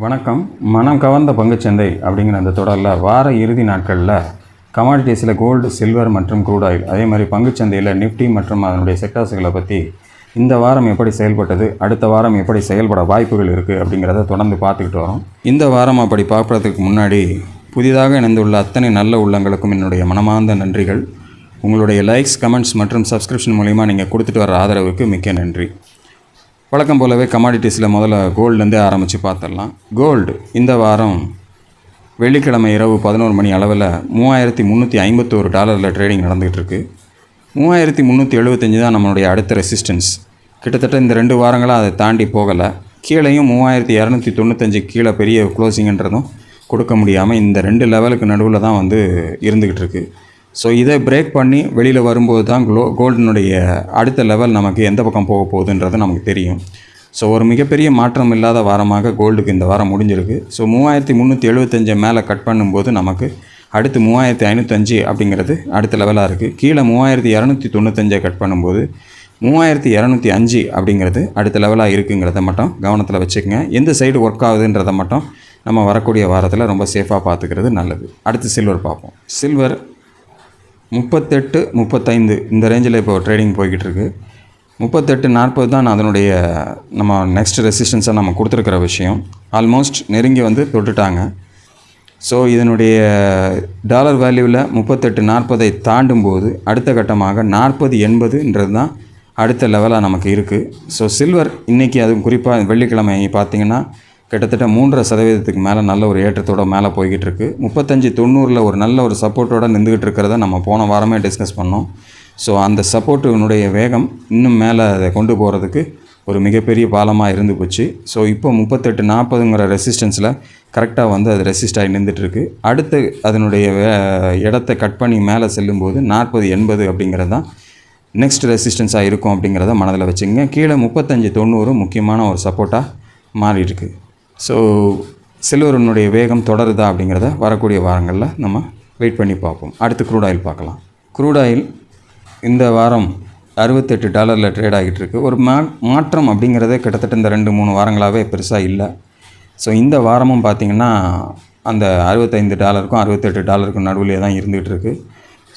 வணக்கம். மனம் கவர்ந்த பங்குச்சந்தை அப்படிங்கிற அந்த தொடரில் வார இறுதி நாட்களில் கமாடிட்டிஸில் கோல்டு, சில்வர் மற்றும் க்ரூட் ஆயில், அதே மாதிரி பங்குச்சந்தையில் நிஃப்டி மற்றும் அதனுடைய செக்டார்ஸுகளை பற்றி இந்த வாரம் எப்படி செயல்பட்டது, அடுத்த வாரம் எப்படி செயல்பட வாய்ப்புகள் இருக்குது அப்படிங்கிறத தொடர்ந்து பார்த்துக்கிட்டு வரோம். இந்த வாரம் அப்படி பார்க்குறதுக்கு முன்னாடி புதிதாக இணைந்துள்ள அத்தனை நல்ல உள்ளங்களுக்கும் என்னுடைய மனமார்ந்த நன்றிகள். உங்களுடைய லைக்ஸ், கமெண்ட்ஸ் மற்றும் சப்ஸ்கிரிப்ஷன் மூலிமா நீங்கள் கொடுத்துட்டு வர ஆதரவுக்கு மிக்க நன்றி. வழக்கம் போலவே கமாடிட்டிஸில் முதல்ல கோல்டுலேருந்தே ஆரம்பித்து பார்த்துடலாம். கோல்டு இந்த வாரம் வெள்ளிக்கிழமை இரவு 11 மணி அளவில் $3,351 ட்ரேடிங் நடந்துகிட்டு இருக்குது. 3,375 தான் நம்மளுடைய அடுத்த ரெசிஸ்டன்ஸ். கிட்டத்தட்ட இந்த 2 வாரங்களாக அதை தாண்டி போகலை. கீழேயும் 3,295 கீழே பெரிய க்ளோசிங்கன்றதும் கொடுக்க முடியாமல் இந்த 2 லெவலுக்கு நடுவில் தான் இருந்துக்கிட்டு இருக்குது. ஸோ இதை பிரேக் பண்ணி வெளியில் வரும்போது தான் கோல்டினுடைய அடுத்த லெவல் நமக்கு எந்த பக்கம் போக போகுதுன்றது நமக்கு தெரியும். ஸோ ஒரு மிகப்பெரிய மாற்றம் இல்லாத வாரமாக கோல்டுக்கு இந்த வாரம் முடிஞ்சிருக்கு. ஸோ 3,375 மேலே கட் பண்ணும்போது நமக்கு அடுத்து 3,505 அப்படிங்கிறது அடுத்த லெவலாக இருக்குது. கீழே 3,295 கட் பண்ணும்போது 3,205 அப்படிங்கிறது அடுத்த லெவலாக இருக்குங்கிறத மட்டும் கவனத்தில் வச்சுக்கோங்க. எந்த சைடு ஒர்க் ஆகுதுன்றதை மட்டும் நம்ம வரக்கூடிய வாரத்தில் ரொம்ப சேஃபாக பார்த்துக்கிறது நல்லது. அடுத்து சில்வர் பார்ப்போம். சில்வர் 38, 35 இந்த ரேஞ்சில் இப்போ ட்ரேடிங் போய்கிட்டு இருக்குது. 38, 40 தான் அதனுடைய நம்ம நெக்ஸ்ட் ரெசிஸ்டன்ஸாக நம்ம கொடுத்துருக்கிற விஷயம். ஆல்மோஸ்ட் நெருங்கி தொட்டுட்டாங்க. ஸோ இதனுடைய டாலர் வேல்யூவில் 38, 40 தாண்டும் போது அடுத்த கட்டமாக 40, 80ன்றது தான் அடுத்த லெவலாக நமக்கு இருக்குது. ஸோ சில்வர் இன்றைக்கி அதுவும் குறிப்பாக வெள்ளிக்கிழமை பார்த்திங்கன்னா கிட்டத்தட்ட 3.5% மேலே நல்ல ஒரு ஏற்றத்தோடு மேலே போய்கிட்டு இருக்குது. 35.90 ஒரு நல்ல ஒரு சப்போர்ட்டோடு நின்றுக்கிட்டு இருக்கிறத நம்ம போன வாரமே டிஸ்கஸ் பண்ணோம். ஸோ அந்த சப்போர்ட்டினுடைய வேகம் இன்னும் மேலே அதை கொண்டு போகிறதுக்கு ஒரு மிகப்பெரிய பாலமாக இருந்து போச்சு. ஸோ இப்போ 38, 40ங்கிற ரெசிஸ்டன்ஸில் கரெக்டாக அது ரெசிஸ்ட் ஆகி நின்றுட்டுருக்கு. அடுத்து அதனுடைய இடத்தை கட் பண்ணி மேலே செல்லும்போது 40, 80 அப்படிங்கிறது தான் நெக்ஸ்ட் ரெசிஸ்டன்ஸாக இருக்கும் அப்படிங்கிறத மனதில் வச்சுங்க. கீழே 35.90 முக்கியமான ஒரு சப்போர்ட்டாக மாறியிருக்கு. ஸோ சில்வருனுடைய வேகம் தொடருதா அப்படிங்கிறத வரக்கூடிய வாரங்களில் நம்ம வெயிட் பண்ணி பார்ப்போம். அடுத்து க்ரூட் ஆயில் பார்க்கலாம். க்ரூட் ஆயில் இந்த வாரம் $68 ட்ரேட் ஆகிட்டு இருக்குது. ஒரு மாற்றம் அப்படிங்கிறதே கிட்டத்தட்ட இந்த 2-3 வாரங்களாகவே பெருசாக இல்லை. ஸோ இந்த வாரமும் பார்த்திங்கன்னா அந்த $65க்கும் $68க்கும் நடுவிலே தான் இருந்துகிட்டு இருக்குது.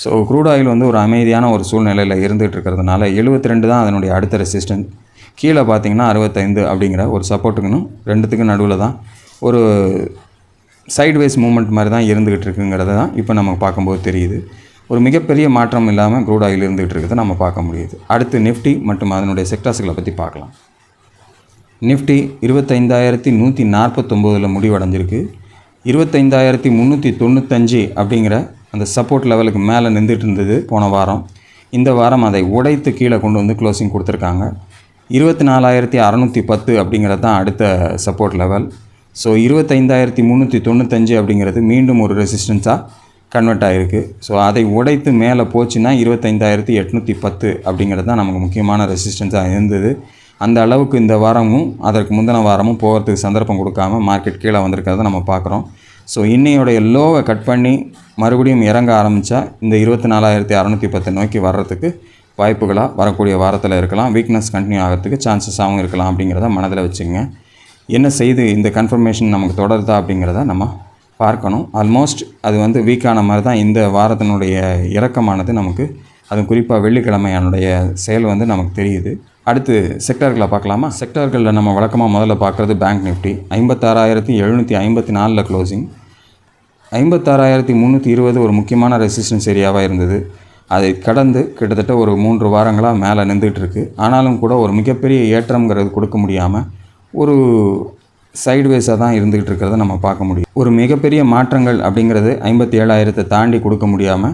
ஸோ க்ரூட் ஆயில் ஒரு அமைதியான ஒரு சூழ்நிலையில் இருந்துகிட்டு இருக்கிறதுனால 72 தான் அதனுடைய அடுத்த ரெசிஸ்டன்ஸ். கீழே பார்த்திங்கன்னா 65 அப்படிங்கிற ஒரு சப்போர்ட்டுக்குன்னு 2த்துக்கும் நடுவில் தான் ஒரு சைட்வைஸ் மூமெண்ட் மாதிரி தான் இருந்துகிட்டு இருக்குங்கிறத தான் இப்போ நம்ம பார்க்கும்போது தெரியுது. ஒரு மிகப்பெரிய மாற்றம் இல்லாமல் க்ரூட் ஆயில் இருந்துகிட்டு இருக்கிறத நம்ம பார்க்க முடியுது. அடுத்து நிஃப்டி மற்றும் அதனுடைய செக்டார்ஸுகளை பற்றி பார்க்கலாம். நிஃப்டி 25,149 முடிவடைஞ்சிருக்கு. 25,395 அப்படிங்கிற அந்த சப்போர்ட் லெவலுக்கு மேலே நின்றுட்டு இருந்தது போன வாரம். இந்த வாரம் அதை உடைத்து கீழே கொண்டு க்ளோசிங் கொடுத்துருக்காங்க. 24,610 அப்படிங்கிறது தான் அடுத்த சப்போர்ட் லெவல். ஸோ 25,395 அப்படிங்கிறது மீண்டும் ஒரு ரெசிஸ்டன்ஸாக கன்வெர்ட் ஆகிருக்கு. ஸோ அதை உடைத்து மேலே போச்சுன்னா 25,810 அப்படிங்கிறது தான் நமக்கு முக்கியமான ரெசிஸ்டன்ஸாக இருந்தது. அந்த அளவுக்கு இந்த வாரமும் அதற்கு முந்தின வாரமும் போகிறதுக்கு சந்தர்ப்பம் கொடுக்காம மார்க்கெட் கீழே வந்திருக்கிறத நம்ம பார்க்குறோம். ஸோ இன்னையோடைய லோவை கட் பண்ணி மறுபடியும் இறங்க ஆரம்பித்தா இந்த 24,610 நோக்கி வர்றதுக்கு வாய்ப்புகளாக வரக்கூடிய வாரத்தில் இருக்கலாம். வீக்னஸ் கண்டினியூ ஆகிறதுக்கு சான்சஸாகவும் இருக்கலாம் அப்படிங்கிறத மனதில் வச்சுங்க. என்ன செய்து இந்த கன்ஃபர்மேஷன் நமக்கு தொடருதா அப்படிங்கிறத நம்ம பார்க்கணும். ஆல்மோஸ்ட் அது வீக்கான மாதிரி தான் இந்த வாரத்தினுடைய இறக்கமானது நமக்கு, அது குறிப்பாக வெள்ளிக்கிழமையானுடைய செயல் நமக்கு தெரியுது. அடுத்து செக்டார்களை பார்க்கலாமா? செக்டார்களில் நம்ம வழக்கமாக முதல்ல பார்க்குறது பேங்க் நிஃப்டி 56,754 க்ளோசிங். 56,320 ஒரு முக்கியமான ரெசிஸ்டன்ஸ் ஏரியாவாக இருந்தது. அதை கடந்து கிட்டத்தட்ட ஒரு 3 வாரங்களாக மேலே நின்றுட்டுருக்கு. ஆனாலும் கூட ஒரு மிகப்பெரிய ஏற்றம்ங்கிறது கொடுக்க முடியாமல் ஒரு சைட்வேஸாக தான் இருந்துகிட்டு இருக்கிறத நம்ம பார்க்க முடியும். ஒரு மிகப்பெரிய மாற்றங்கள் அப்படிங்கிறது 57,000 தாண்டி கொடுக்க முடியாமல்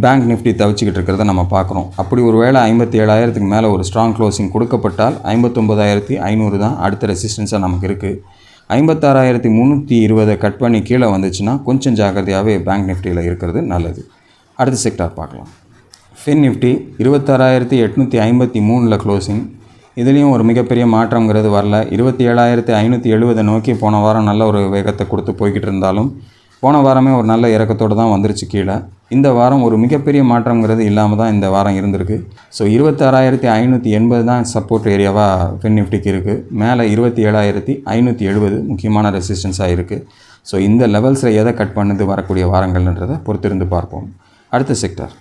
பேங்க் நிஃப்டி தவிச்சிக்கிட்டு இருக்கிறத நம்ம பார்க்குறோம். அப்படி ஒரு வேளை 57,000க்கு மேலே ஒரு ஸ்ட்ராங் க்ளோசிங் கொடுக்கப்பட்டால் 59,500 தான் அடுத்த ரெசிஸ்டன்ஸாக நமக்கு இருக்குது. 56,320 கட் பண்ணி கீழே வந்துச்சுன்னா கொஞ்சம் ஜாக்கிரதையாகவே பேங்க் நிஃப்டியில் இருக்கிறது நல்லது. அடுத்த செக்டார் பார்க்கலாம். Fin Nifty 26,853 closing. இதுலேயும் ஒரு மிகப்பெரிய மாற்றங்கிறது வரல. 27,570 நோக்கி போன வாரம் நல்ல ஒரு வேகத்தை கொடுத்து போய்கிட்டு இருந்தாலும் போன வாரமே ஒரு நல்ல இறக்கத்தோடு தான் வந்துருச்சு கீழே. இந்த வாரம் ஒரு மிகப்பெரிய மாற்றங்கிறது இல்லாமல் தான் இந்த வாரம் இருந்திருக்கு. ஸோ 26,580 தான் சப்போர்ட் ஏரியாவாக ஃபின் நிஃப்டிக்கு இருக்குது. மேலே 27,570 முக்கியமான ரெசிஸ்டன்ஸாக இருக்குது. ஸோ இந்த லெவல்ஸில் எதை கட் பண்ணுது வரக்கூடிய வாரங்கள்ன்றதை பொறுத்திருந்து பார்ப்போம். அடுத்த செக்டர்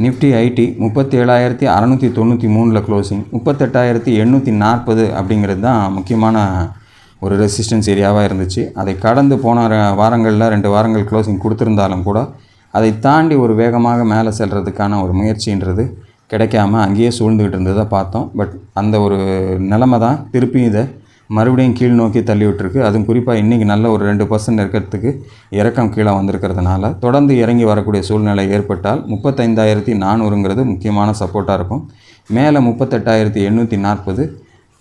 நிஃப்டி ஐடி 37,693 க்ளோசிங், 38,840 அப்படிங்கிறது தான் முக்கியமான ஒரு ரெசிஸ்டன்ஸ் ஏரியாவாக இருந்துச்சு. அதை கடந்து போன வாரங்களில் 2 வாரங்கள் க்ளோசிங் கொடுத்துருந்தாலும் கூட அதை தாண்டி ஒரு வேகமாக மேலே செல்கிறதுக்கான ஒரு முயற்சின்றது கிடைக்காம அங்கேயே சூழ்ந்துக்கிட்டு இருந்ததை பார்த்தோம். பட் அந்த ஒரு நிலைமை தான் திருப்பி இதை மறுபடியும் கீழ் நோக்கி தள்ளி விட்டுருக்கு. அதுவும் குறிப்பாக இன்றைக்கி நல்ல ஒரு 2% இருக்கிறதுக்கு இறக்கம் கீழே வந்திருக்கிறதுனால தொடர்ந்து இறங்கி வரக்கூடிய சூழ்நிலை ஏற்பட்டால் 35,400ங்கிறது முக்கியமான சப்போர்ட்டாக இருக்கும். மேலே 38,840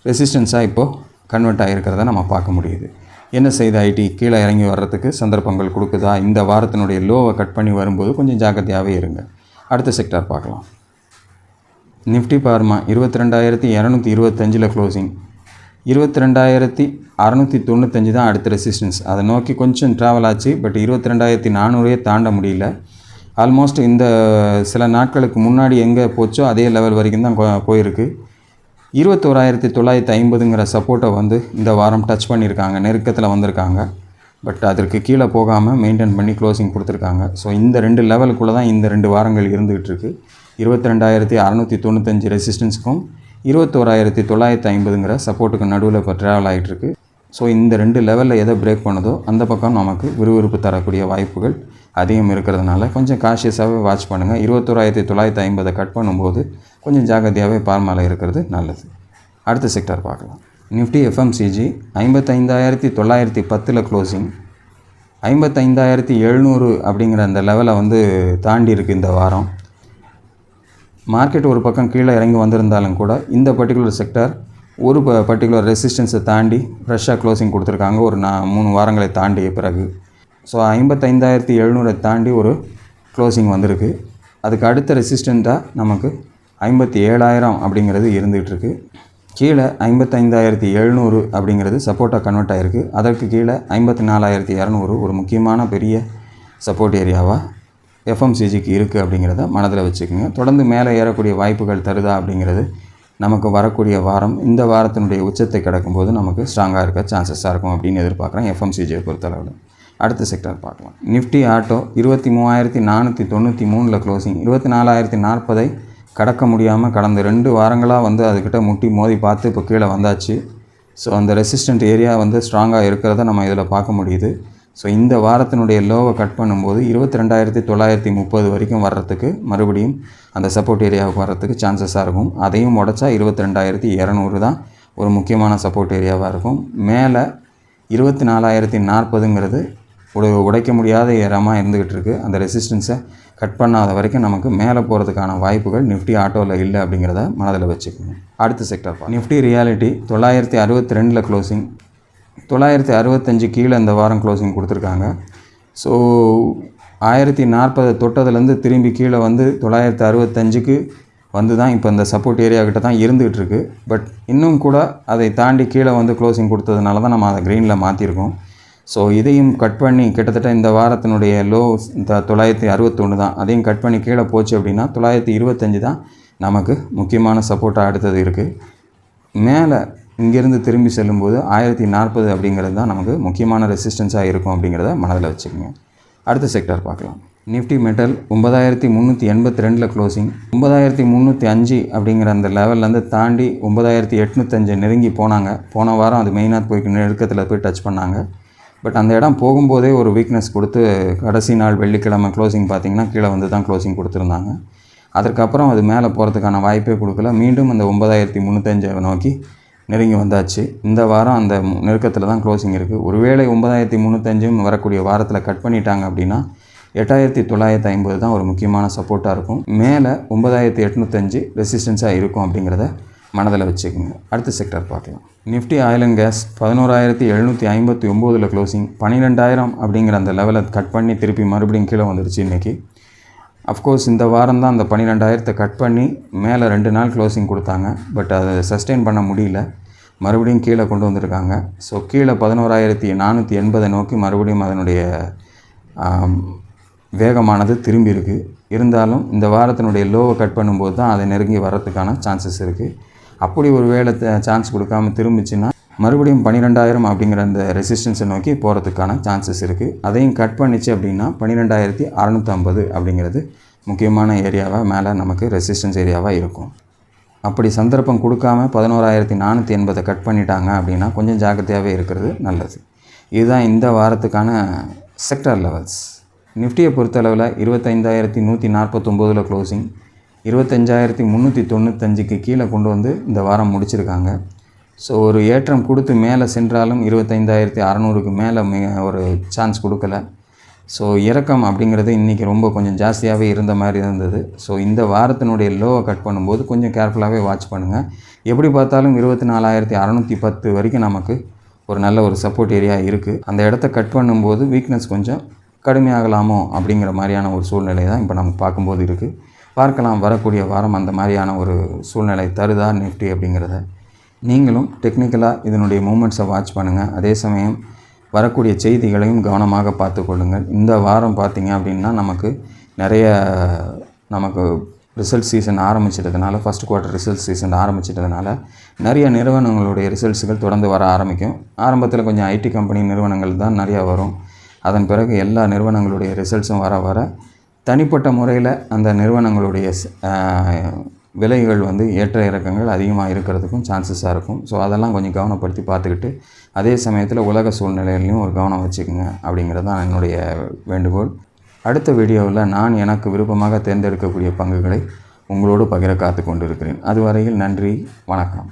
ரெசிஸ்டன்ஸாக இப்போது கன்வெர்ட் ஆகிருக்கிறத நம்ம பார்க்க முடியுது. என்ன செய்த ஐடி கீழே இறங்கி வர்றதுக்கு சந்தர்ப்பங்கள் கொடுக்குதா? இந்த வாரத்தினுடைய லோவை கட் பண்ணி வரும்போது கொஞ்சம் ஜாக்கிரதையாகவே இருங்க. அடுத்த செக்டார் பார்க்கலாம். நிஃப்டி பார்மா 22,225 க்ளோசிங், 22,695 தான் அடுத்த ரெசிஸ்டன்ஸ். அதை நோக்கி கொஞ்சம் ட்ராவல் ஆச்சு. பட் 22,400 தாண்ட முடியல. ஆல்மோஸ்ட் இந்த சில நாட்களுக்கு முன்னாடி எங்கே போச்சோ அதே லெவல் வரைக்கும் தான் போயிருக்கு. 21,950ங்கிற சப்போர்ட்டை வந்து இந்த வாரம் டச் பண்ணியிருக்காங்க, நெருக்கத்தில் வந்திருக்காங்க. பட் அதற்கு கீழே போகாமல் மெயின்டைன் பண்ணி க்ளோசிங் கொடுத்துருக்காங்க. ஸோ இந்த 2 லெவலுக்குள்ளே தான் இந்த 2 வாரங்கள் இருந்துகிட்டு இருக்குது. 22,695 ரெசிஸ்டன்ஸுக்கும் 21,950ங்கிற சப்போர்ட்டுக்கு நடுவில் இப்போ ட்ராவல் ஆகிட்டுருக்கு. ஸோ இந்த 2 லெவலில் எதை பிரேக் பண்ணுதோ அந்த பக்கம் நமக்கு விறுவிறுப்பு தரக்கூடிய வாய்ப்புகள் அதிகம் இருக்கிறதுனால கொஞ்சம் காஷியஸாகவே வாட்ச் பண்ணுங்கள். 21,950 கட் பண்ணும்போது கொஞ்சம் ஜாகிரதையாகவே பார்மாவில் இருக்கிறது நல்லது. அடுத்த செக்டார் பார்க்கலாம். நிஃப்டி எஃப்எம்சிஜி 55,910 க்ளோசிங், 55,700 அப்படிங்கிற அந்த லெவலை வந்து தாண்டி இருக்குது இந்த வாரம். மார்க்கெட் ஒரு பக்கம் கீழே இறங்கி வந்திருந்தாலும் கூட இந்த பர்டிகுலர் செக்டார் ஒரு பர்டிகுலர் ரெசிஸ்டன்ஸை தாண்டி ஃப்ரெஷ்ஷாக க்ளோசிங் கொடுத்துருக்காங்க ஒரு 3 வாரங்களை தாண்டிய பிறகு. ஸோ 55,700 தாண்டி ஒரு க்ளோசிங் வந்திருக்கு. அதுக்கு அடுத்த ரெசிஸ்டண்ட்டாக நமக்கு 57,000 அப்படிங்கிறது இருந்துகிட்ருக்கு. கீழே 55,700 அப்படிங்கிறது சப்போர்ட்டாக கன்வெர்ட் ஆகிருக்கு. அதற்கு கீழே 54,200 ஒரு முக்கியமான பெரிய சப்போர்ட் ஏரியாவாக எஃப்எம்சிஜிக்கு இருக்குது அப்படிங்கிறத மனதில் வச்சுக்கோங்க. தொடர்ந்து மேலே ஏறக்கூடிய வாய்ப்புகள் தருதா அப்படிங்கிறது நமக்கு வரக்கூடிய வாரம் இந்த வாரத்தினுடைய உச்சத்தை கிடக்கும்போது நமக்கு ஸ்ட்ராங்காக இருக்க சான்சஸாக இருக்கும் அப்படின்னு எதிர்பார்க்குறேன் எஃப்எம்சிஜியை பொறுத்தளவில். அடுத்த செக்டார் பார்க்கலாம். நிஃப்டி ஆட்டோ 23,493 க்ளோசிங், 24,040 கடக்க முடியாமல் கடந்த 2 வாரங்களாக வந்து அதுக்கிட்ட முட்டி மோதி பார்த்து இப்போ கீழே வந்தாச்சு. ஸோ அந்த ரெசிஸ்டன்ட் ஏரியா வந்து ஸ்ட்ராங்காக இருக்கிறத நம்ம இதில் பார்க்க முடியுது. ஸோ இந்த வாரத்தினுடைய லோவை கட் பண்ணும்போது 22,930 வரைக்கும் வர்றதுக்கு மறுபடியும் அந்த சப்போர்ட் ஏரியாவுக்கு வர்றதுக்கு சான்சஸாக இருக்கும். அதையும் உடைச்சா 22,200 தான் ஒரு முக்கியமான சப்போர்ட் ஏரியாவாக இருக்கும். மேலே 24,040ங்கிறது உடைக்க முடியாத ஏரமாக இருந்துக்கிட்டு இருக்குது. அந்த ரெசிஸ்டன்ஸை கட் பண்ணாத வரைக்கும் நமக்கு மேலே போகிறதுக்கான வாய்ப்புகள் நிஃப்டி ஆட்டோவில் இல்லை அப்படிங்கிறத மனதில் வச்சுக்கோங்க. அடுத்த செக்டர் நிஃப்டி ரியாலிட்டி 962 க்ளோசிங், 965 கீழே இந்த வாரம் க்ளோசிங் கொடுத்துருக்காங்க. ஸோ 1040 தொட்டதுலேருந்து திரும்பி கீழே வந்து 965க்கு வந்து தான் இப்போ இந்த சப்போர்ட் ஏரியா கிட்ட தான் இருந்துகிட்டு இருக்குது. பட் இன்னும் கூட அதை தாண்டி கீழே வந்து க்ளோசிங் கொடுத்ததுனால தான் நம்ம அதை க்ரீனில் மாற்றிருக்கோம். ஸோ இதையும் கட் பண்ணி கிட்டத்தட்ட இந்த வாரத்தினுடைய லோ 961 தான். அதையும் கட் பண்ணி கீழே போச்சு அப்படின்னா 925 தான் நமக்கு முக்கியமான சப்போர்ட்டாக அடுத்தது இருக்குது. மேலே இங்கேருந்து திரும்பி செல்லும்போது 1040 அப்படிங்கிறது தான் நமக்கு முக்கியமான ரெசிஸ்டன்ஸாக இருக்கும் அப்படிங்கிறத மனதில் வச்சுக்கோங்க. அடுத்த செக்டார் பார்க்கலாம். நிஃப்டி மெட்டல் 9,382 க்ளோசிங், 9,305 அப்படிங்கிற அந்த லெவல்லேருந்து தாண்டி 9,805 நெருங்கி போனாங்க. போன வாரம் அது மெயினாக போய் நெருக்கத்தில் போய் டச் பண்ணாங்க. பட் அந்த இடம் போகும்போதே ஒரு வீக்னஸ் கொடுத்து கடைசி நாள் வெள்ளிக்கிழமை க்ளோசிங் பார்த்திங்கன்னா கீழே வந்து தான் க்ளோசிங் கொடுத்துருந்தாங்க. அதற்கப்புறம் அது மேலே போகிறதுக்கான வாய்ப்பே கொடுக்கல. மீண்டும் அந்த 9,305 நோக்கி நெருங்கி வந்தாச்சு. இந்த வாரம் அந்த நெருக்கத்தில் தான் க்ளோசிங் இருக்குது. ஒருவேளை 9,305 வரக்கூடிய வாரத்தில் கட் பண்ணிட்டாங்க அப்படின்னா 8,950 தான் ஒரு முக்கியமான சப்போர்ட்டாக இருக்கும். மேலே 9,805 ரெசிஸ்டன்ஸாக இருக்கும் அப்படிங்கிறத மனதில் வச்சுக்கோங்க. அடுத்த செக்டர் பார்க்கலாம். Nifty oil and gas 11,759 closing, 12,000 அப்படிங்கிற அந்த லெவலை கட் பண்ணி திருப்பி மறுபடியும் கீழே வந்துடுச்சு இன்றைக்கி. அஃப்கோர்ஸ் இந்த வாரம் தான் அந்த 12,000 கட் பண்ணி மேலே 2 நாள் க்ளோசிங் கொடுத்தாங்க. பட் அதை சஸ்டெயின் பண்ண முடியல, மறுபடியும் கீழே கொண்டு வந்திருக்காங்க. ஸோ கீழே 11,480 நோக்கி மறுபடியும் அதனுடைய வேகமானது திரும்பி இருக்குது. இருந்தாலும் இந்த வாரத்தினுடைய லோவை கட் பண்ணும்போது தான் அதை நெருங்கி வரத்துக்கான சான்சஸ் இருக்குது. அப்படி ஒரு வேளை சான்ஸ் கொடுக்காமல் திரும்பிச்சுன்னா மறுபடியும் 12,000 அப்படிங்கிற அந்த ரெசிஸ்டன்ஸை நோக்கி போகிறதுக்கான சான்சஸ் இருக்குது. அதையும் கட் பண்ணிச்சு அப்படின்னா 12,650 அப்படிங்கிறது முக்கியமான ஏரியாவாக மேலே நமக்கு ரெசிஸ்டன்ஸ் ஏரியாவாக இருக்கும். அப்படி சந்தர்ப்பம் கொடுக்காம 11,480 கட் பண்ணிட்டாங்க அப்படின்னா கொஞ்சம் ஜாக்கிரதையாகவே இருக்கிறது நல்லது. இதுதான் இந்த வாரத்துக்கான செக்டார் லெவல்ஸ். நிஃப்டியை பொறுத்தளவில் 25,149 க்ளோசிங், 25,395க்கு கீழே கொண்டு வந்து இந்த வாரம் முடிச்சிருக்காங்க. ஸோ ஒரு ஏற்றம் கொடுத்து மேலே சென்றாலும் 25,600க்கு மேலே ஒரு சான்ஸ் கொடுக்கல. ஸோ இறக்கம் அப்படிங்கிறது இன்றைக்கி ரொம்ப கொஞ்சம் ஜாஸ்தியாகவே இருந்த மாதிரி இருந்தது. ஸோ இந்த வாரத்தினுடைய லோவை கட் பண்ணும்போது கொஞ்சம் கேர்ஃபுல்லாகவே வாட்ச் பண்ணுங்கள். எப்படி பார்த்தாலும் 24,610 வரைக்கும் நமக்கு ஒரு நல்ல ஒரு சப்போர்ட் ஏரியா இருக்குது. அந்த இடத்த கட் பண்ணும்போது வீக்னஸ் கொஞ்சம் கடுமையாகலாமோ அப்படிங்கிற மாதிரியான ஒரு சூழ்நிலை தான் இப்போ நம்ம பார்க்கும்போது இருக்குது. பார்க்கலாம் வரக்கூடிய வாரம் அந்த மாதிரியான ஒரு சூழ்நிலை தருதா நிஃப்டி அப்படிங்கிறத. நீங்களும் டெக்னிக்கலாக இதனுடைய மூமெண்ட்ஸை வாட்ச் பண்ணுங்கள். அதே சமயம் வரக்கூடிய செய்திகளையும் கவனமாக பார்த்து கொள்ளுங்கள். இந்த வாரம் பார்த்திங்க அப்படின்னா நமக்கு ரிசல்ட் சீசன் ஆரம்பிச்சிட்டதுனால, ஃபஸ்ட் குவார்ட்டர் ரிசல்ட் சீசன் ஆரம்பிச்சிட்டதுனால நிறைய நிறுவனங்களுடைய ரிசல்ட்ஸுகள் தொடர்ந்து வர ஆரம்பிக்கும். ஆரம்பத்தில் கொஞ்சம் ஐடி கம்பெனி நிறுவனங்கள் தான் நிறையா வரும். அதன் பிறகு எல்லா நிறுவனங்களுடைய ரிசல்ட்ஸும் வர வர தனிப்பட்ட முறையில் அந்த நிறுவனங்களுடைய விலைகள் ஏற்ற இறக்கங்கள் அதிகமாக இருக்கிறதுக்கும் சான்சஸாக இருக்கும். ஸோ அதெல்லாம் கொஞ்சம் கவனப்படுத்தி பார்த்துக்கிட்டு அதே சமயத்தில் உலக சூழ்நிலையிலையும் ஒரு கவனம் வச்சுக்கோங்க அப்படிங்கிறது தான் என்னுடைய வேண்டுகோள். அடுத்த வீடியோவில் நான் எனக்கு விருப்பமாக தேர்ந்தெடுக்கக்கூடிய பங்குகளை உங்களோடு பகிர காத்து கொண்டிருக்கிறேன். அதுவரையில் நன்றி, வணக்கம்.